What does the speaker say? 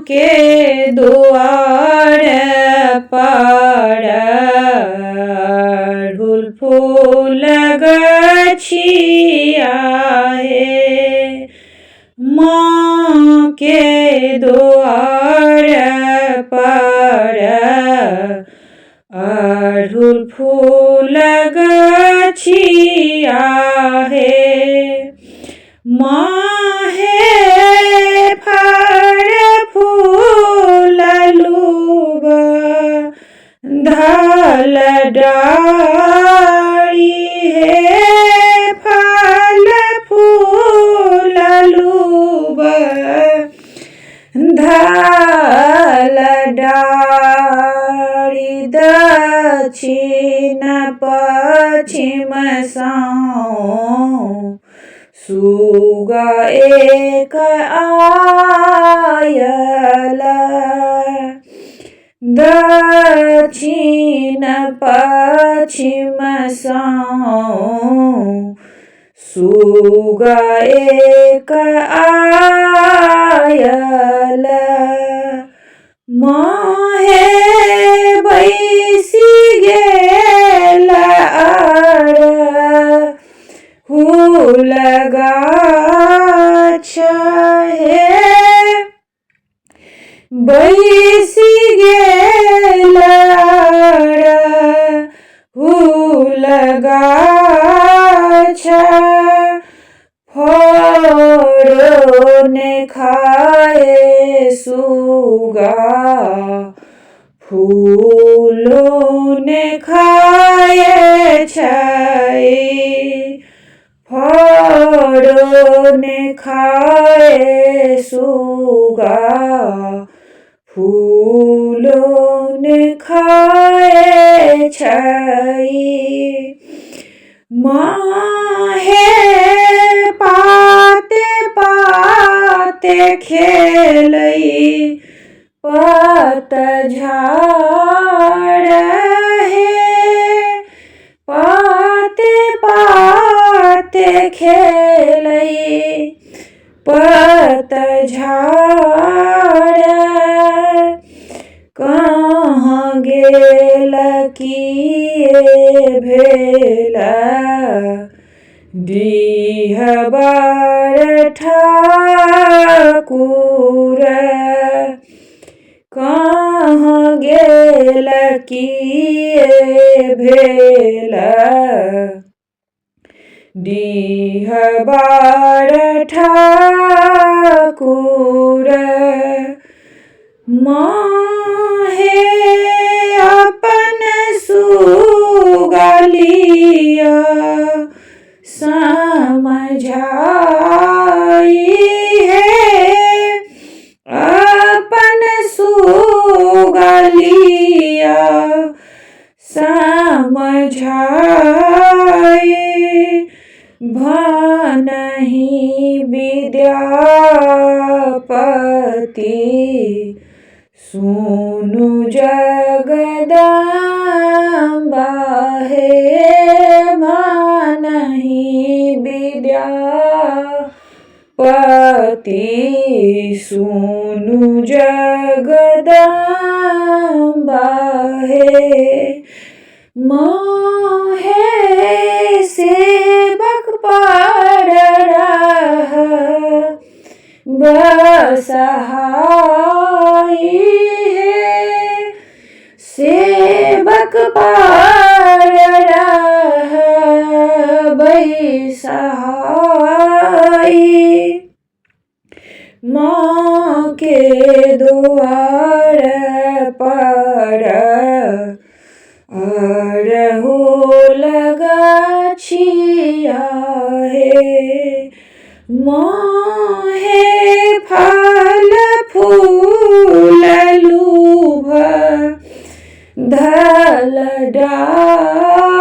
के दुआर पर अड़हुल फूल गछिया हे। माँ के दुआर पर अड़हुल फूल गछिया हे। माँ हे फर फूल लूब धल डाली हे। फल फूल लूब धल डाली। दक्षिण पश्चिम साँउ सुगा एक आयल। दक्षिण पश्चिम साँउ सुगा एक आयल। माँ हे बैसी गेल अड़हुल गाछ हे। बैसी गेल अड़हुल गाछ। फरो ने खाए सुगा फूलो ने खाए छै। फरो ने खाए सुगा फूलो ने खाए छै। माँ हे पाते पाते खेलै पतझड़ हे। पाते पाते खेलै पतझड़। कहाँ गेल किए भेल डीहबार ठाकुर। कहाँ गेल किए भेल डीहबार ठाकुर। माँ हे अपन सुगा लिअ समझाई हे। अपन सुगा लिअ समझाई। भनहि विद्यापति सुनु जगदम्बा हे। भनहि विद्यापति सुनु जगदम्बा हे। माँ हे सेवक पर बसहाई हे। सेवक पर बसहाई। माँ के द्वार पर अड़हुल गाछिया हे। माँ हे फल फूल लूभ धल डाली